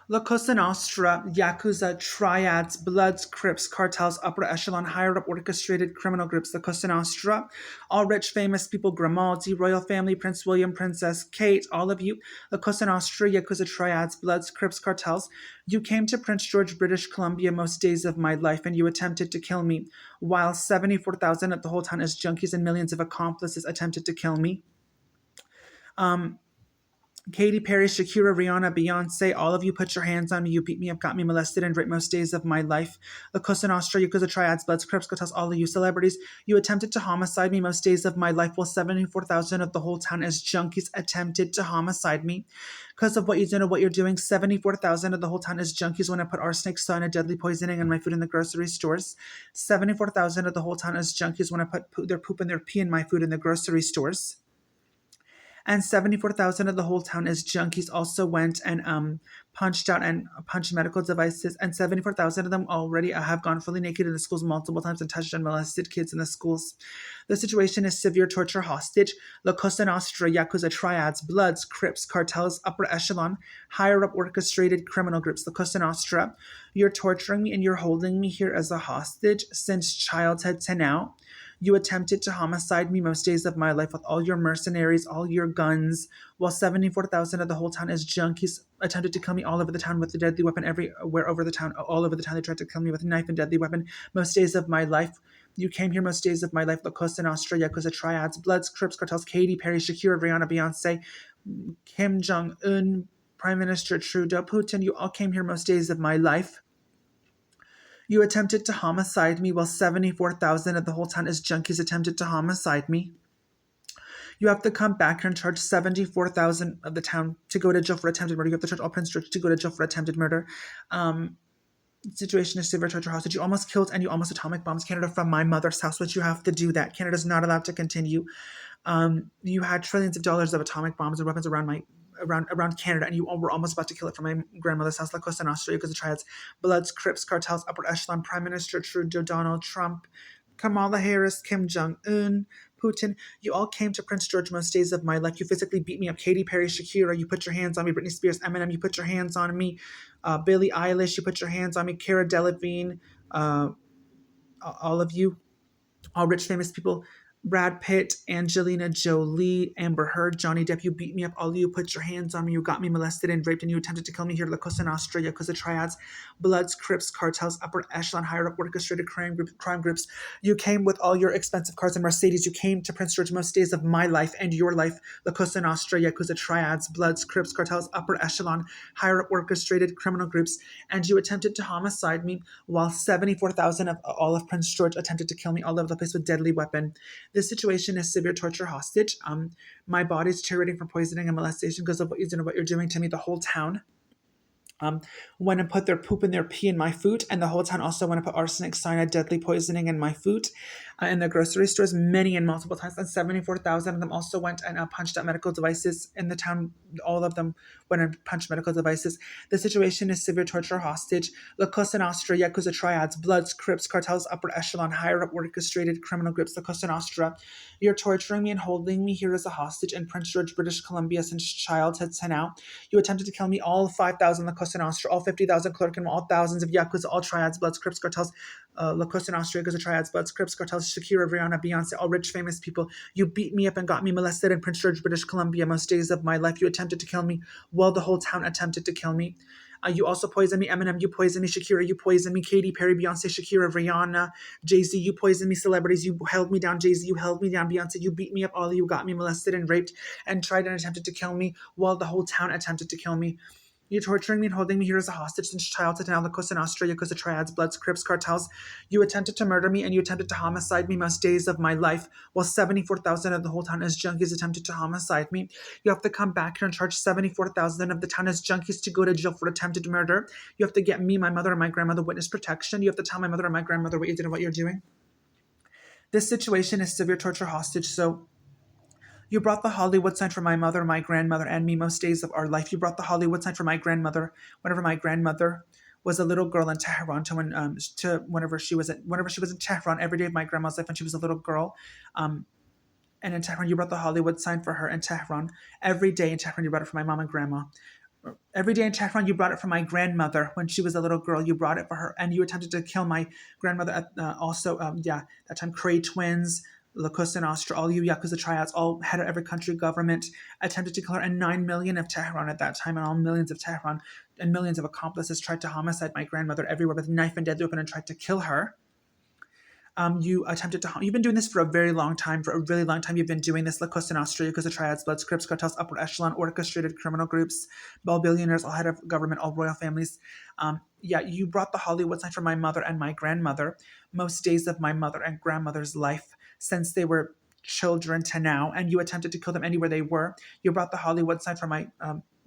La Cosa Nostra, Yakuza, Triads, Bloods, Crips, Cartels, Upper Echelon, Higher Up Orchestrated Criminal Groups, La Cosa Nostra, all rich, famous people, Grimaldi, Royal Family, Prince William, Princess Kate, all of you, La Cosa Nostra, Yakuza, Triads, Bloods, Crips, Cartels, you came to Prince George, British Columbia most days of my life, and you attempted to kill me, while 74,000 of the whole town as junkies and millions of accomplices attempted to kill me. Katy Perry, Shakira, Rihanna, Beyonce, all of you put your hands on me. You beat me up, got me molested, and raped most days of my life. La Cosa Nostra, Yakuza, Triads, Bloods, Crips, Cartels, all of you celebrities. You attempted to homicide me most days of my life, while 74,000 of the whole town as junkies attempted to homicide me. Because of what you did and what you're doing, 74,000 of the whole town as junkies when I put arsenic, saw, and deadly poisoning in my food in the grocery stores. 74,000 of the whole town as junkies when I put their poop and their pee in my food in the grocery stores. And 74,000 of the whole town as junkies also went and punched out and punched medical devices. And 74,000 of them already have gone fully naked in the schools multiple times and touched and molested kids in the schools. The situation is severe torture hostage. La Cosa Nostra, Yakuza, Triads, Bloods, Crips, Cartels, Upper Echelon, Higher Up Orchestrated Criminal Groups. La Cosa Nostra, you're torturing me and you're holding me here as a hostage since childhood to now. You attempted to homicide me most days of my life with all your mercenaries, all your guns, while 74,000 of the whole town as junkies attempted to kill me all over the town with a deadly weapon everywhere over the town. All over the town, they tried to kill me with a knife and deadly weapon most days of my life. You came here most days of my life. La Cosa Nostra, Yakuza, Triads, Bloods, Crips, Cartels, Katy Perry, Shakira, Rihanna, Beyonce, Kim Jong-un, Prime Minister Trudeau, Putin. You all came here most days of my life. You attempted to homicide me while 74,000 of the whole town as junkies attempted to homicide me. You have to come back here and charge 74,000 of the town to go to jail for attempted murder. You have to charge all Prince George to go to jail for attempted murder. Situation is severe torture hostage. You almost killed and you almost atomic bombs Canada from my mother's house, but you have to do that. Canada's not allowed to continue. You had trillions of dollars of atomic bombs and weapons around Canada, and you all were almost about to kill it from my grandmother's house, La Cosa Nostra, because the Triads, Bloods, Crips, Cartels, Upper Echelon, Prime Minister Trudeau, Donald Trump, Kamala Harris, Kim Jong-un, Putin. You all came to Prince George most days of my life. You physically beat me up. Katy Perry, Shakira, you put your hands on me. Britney Spears, Eminem, you put your hands on me. Billie Eilish, you put your hands on me. Cara Delevingne, all of you, all rich famous people. Brad Pitt, Angelina Jolie, Amber Heard, Johnny Depp, you beat me up. All of you put your hands on me. You got me molested and raped, and you attempted to kill me here. La Cosa Nostra, Yakuza, Triads, Bloods, Crips, Cartels, Upper Echelon, Higher Up Orchestrated crime groups. You came with all your expensive cars and Mercedes. You came to Prince George most days of my life and your life. La Cosa Nostra, Yakuza, Triads, Bloods, Crips, Cartels, Upper Echelon, Higher Up Orchestrated criminal groups. And you attempted to homicide me while 74,000 of all of Prince George attempted to kill me all over the place with deadly weapon. This situation is severe torture hostage. My body's deteriorating from poisoning and molestation because of what you're doing to me. The whole town went and put their poop and their pee in my food, and the whole town also went and put arsenic, cyanide, deadly poisoning in my food in the grocery stores, many and multiple times. And 74,000 of them also went and punched out medical devices in the town. All of them went and punched medical devices. The situation is severe torture hostage. La Cosa Nostra, Yakuza, Triads, Bloods, Crips, Cartels, Upper Echelon, Higher Up Orchestrated criminal groups. La Cosa Nostra, you're torturing me and holding me here as a hostage in Prince George, British Columbia since childhood to now. You attempted to kill me, all 5,000 La Cosa Nostra, all 50,000 Clerkenwell, all thousands of Yakuza, all Triads, Bloods, Crips, Cartels, La Cosa Nostra, Yakuza, Triads, Bloods, Crips, Cartels, Shakira, Rihanna, Beyonce, all rich, famous people. You beat me up and got me molested in Prince George, British Columbia most days of my life. You attempted to kill me while the whole town attempted to kill me. You also poisoned me. Eminem, you poisoned me. Shakira, you poisoned me. Katy Perry, Beyonce, Shakira, Rihanna, Jay-Z, you poisoned me. Celebrities, you held me down. Jay-Z, you held me down. Beyonce, you beat me up. All of you got me molested and raped and tried and attempted to kill me while the whole town attempted to kill me. You're torturing me and holding me here as a hostage since childhood now. La Cosa Nostra, Yakuza, Triads, Bloods, Crips, Cartels. You attempted to murder me and you attempted to homicide me most days of my life, while 74,000 of the whole town as junkies attempted to homicide me. You have to come back here and charge 74,000 of the town as junkies to go to jail for attempted murder. You have to get me, my mother, and my grandmother witness protection. You have to tell my mother and my grandmother what you did and what you're doing. This situation is severe torture hostage, so you brought the Hollywood sign for my mother, my grandmother, and me most days of our life. You brought the Hollywood sign for my grandmother whenever my grandmother was a little girl in Tehran. Whenever she was in Tehran every day of my grandma's life when she was a little girl. And in Tehran, you brought the Hollywood sign for her in Tehran every day in Tehran. You brought it for my mom and grandma. Every day in Tehran, you brought it for my grandmother when she was a little girl. You brought it for her, and you attempted to kill my grandmother. Also, that time, Kray twins, Lakusa Nostra, all you Yakuza triads, all head of every country government, attempted to kill her, and 9 million of Tehran at that time, and all millions of Tehran and millions of accomplices tried to homicide my grandmother everywhere with knife and deadly weapon and tried to kill her. You've been doing this for a very long time. For a really long time, you've been doing this. La Cosa Nostra, Yakuza triads, Bloods, Crips, cartels, upper echelon, orchestrated criminal groups, all billionaires, all head of government, all royal families. You brought the Hollywood sign for my mother and my grandmother, most days of my mother and grandmother's life since they were children to now, and you attempted to kill them anywhere they were. You brought the Hollywood sign for my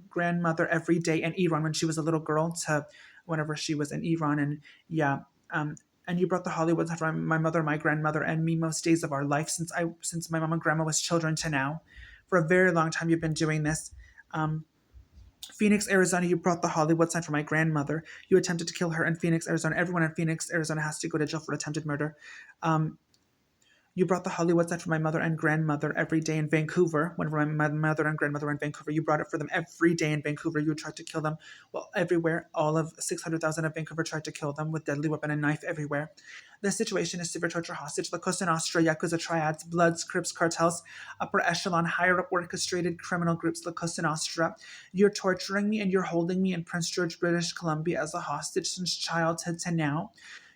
grandmother every day in Iran when she was a little girl to whenever she was in Iran, and you brought the Hollywoods from my mother, my grandmother, and me most days of our life since my mom and grandma was children to now. For a very long time, you've been doing this. Phoenix, Arizona, you brought the Hollywood sign for my grandmother. You attempted to kill her in Phoenix, Arizona. Everyone in Phoenix, Arizona has to go to jail for attempted murder. You brought the Hollywood sign for my mother and grandmother every day in Vancouver. Whenever my mother and grandmother were in Vancouver, you brought it for them every day in Vancouver. You tried to kill them. Well, everywhere. All of 600,000 of Vancouver tried to kill them with deadly weapon and knife everywhere. The situation is severe torture hostage. La Cosa Nostra, Yakuza triads, Bloods, Crips, cartels, upper echelon, higher up orchestrated criminal groups, La Cosa Nostra. You're torturing me and you're holding me in Prince George, British Columbia as a hostage since childhood to now.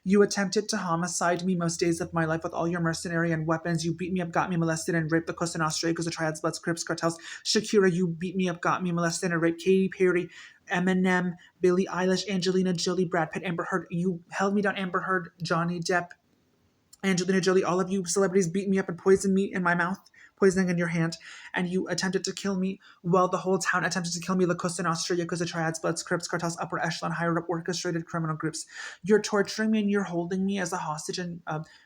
You attempted to homicide me most days of my life with all your mercenary and weapons. You beat me up, got me molested, and raped the Cosa Nostra, Yakuza triads, Bloods, Crips, cartels. Shakira, you beat me up, got me molested, and raped Katy Perry, Eminem, Billie Eilish, Angelina Jolie, Brad Pitt, Amber Heard. You held me down, Amber Heard, Johnny Depp, Angelina Jolie. All of you celebrities beat me up and poisoned me in my mouth, poisoning in your hand, and you attempted to kill me. Well, the whole town attempted to kill me. La Cosa Nostra, Yakuza triads, Bloods, Crips, cartels, upper echelon, higher up orchestrated criminal groups. You're torturing me and you're holding me as a hostage in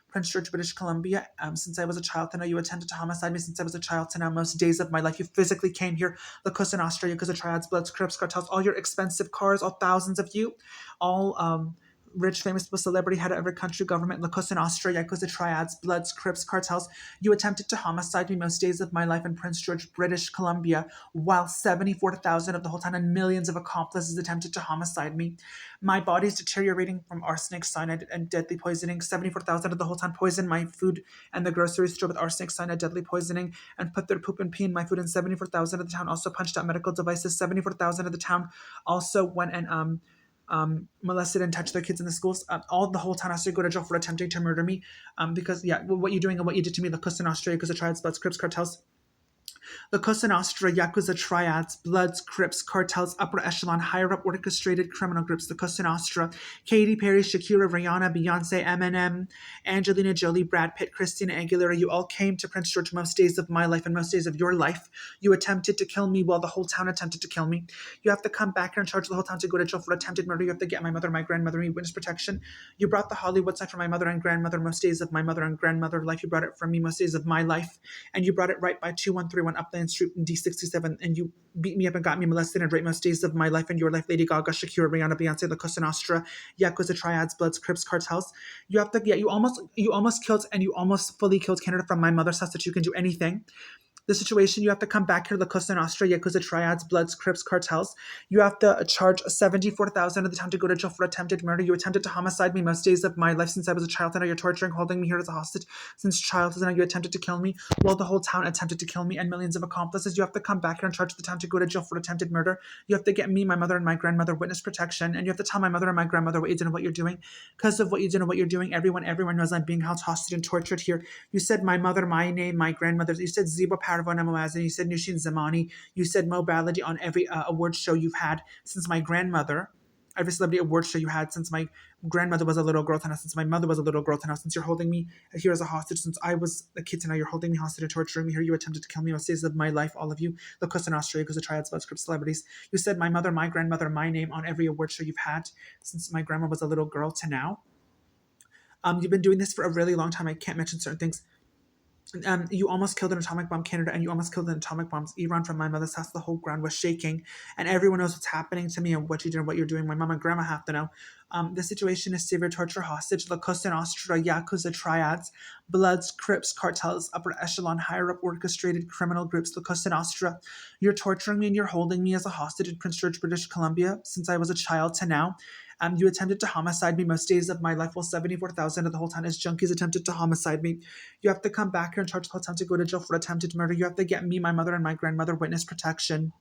Prince George, British Columbia. Since I was a child to now, you attempted to homicide me since I was a child to now. Most days of my life, you physically came here. La Cosa Nostra, Yakuza triads, Bloods, Crips, cartels, all your expensive cars, all thousands of you, all rich, famous celebrity, head of every country government, La Cosa Nostra, Yakuza triads, Bloods, Crips, cartels. You attempted to homicide me most days of my life in Prince George, British Columbia, while 74,000 of the whole town and millions of accomplices attempted to homicide me. My body's deteriorating from arsenic, cyanide, and deadly poisoning. 74,000 of the whole town poisoned my food and the grocery store with arsenic, cyanide, deadly poisoning, and put their poop and pee in my food. And 74,000 of the town also punched out medical devices. 74,000 of the town also went and molested and touched their kids in the schools. All the whole town has to go to jail for attempting to murder me. Because what you're doing and what you did to me, the Cosa Nostra, because the triads, Bloods, Crips, cartels. The Cosa Nostra, Yakuza triads, Bloods, Crips, cartels, upper echelon, higher up orchestrated criminal groups. The Cosa Nostra, Katy Perry, Shakira, Rihanna, Beyonce, Eminem, Angelina Jolie, Brad Pitt, Christina Aguilera. You all came to Prince George most days of my life and most days of your life. You attempted to kill me while the whole town attempted to kill me. You have to come back here and charge the whole town to go to jail for attempted murder. You have to get my mother, my grandmother, me witness protection. You brought the Hollywood sign for my mother and grandmother most days of my mother and grandmother life. You brought it for me most days of my life. And you brought it right by 2131 Upland Street in D67, and you beat me up and got me molested and raped most days of my life and your life, Lady Gaga, Shakira, Rihanna, Beyonce, La Cosa Nostra, Yakuza triads, Bloods, Crips, cartels. You have to you almost killed and you almost fully killed Canada from my mother's house that you can do anything. The situation, you have to come back here, La Cosa Nostra, Yakuza triads, Bloods, Crips, cartels. You have to charge 74,000 of the time to go to jail for attempted murder. You attempted to homicide me most days of my life since I was a child, and now you're torturing, holding me here as a hostage since childhood, and now you attempted to kill me. Well, the whole town attempted to kill me and millions of accomplices. You have to come back here and charge the town to go to jail for attempted murder. You have to get me, my mother, and my grandmother witness protection, and you have to tell my mother and my grandmother what you did and what you're doing. Because of what you did and what you're doing, everyone knows I'm being held hostage and tortured here. You said my mother, my name, my grandmother. You said Ziba Parvon Moazin. You said Nushin Zamani. You said Mo Baladi on every award show you've had since my grandmother. Every celebrity award show you had since my grandmother was a little girl to now, since my mother was a little girl to now, since you're holding me here as a hostage, since I was a kid to now, you're holding me hostage and torturing me here. You attempted to kill me most days of my life, all of you. The Cosa Nostra, because the triads, Bloods, Crips, celebrities. You said my mother, my grandmother, my name on every award show you've had since my grandma was a little girl to now. You've been doing this for a really long time. I can't mention certain things. You almost killed an atomic bomb Canada, and you almost killed an atomic bomb Iran from my mother's house. The whole ground was shaking, and everyone knows what's happening to me and what you did and what you're doing. My mom and grandma have to know. The situation is severe torture hostage, La Cosa Nostra, Yakuza triads, Bloods, Crips, cartels, upper echelon, higher up orchestrated criminal groups, La Cosa Nostra. You're torturing me and you're holding me as a hostage in Prince George, British Columbia since I was a child to now. You attempted to homicide me most days of my life. Well, 74,000 of the whole time as junkies attempted to homicide me. You have to come back here and charge the attempt to go to jail for attempted murder. You have to get me, my mother, and my grandmother witness protection.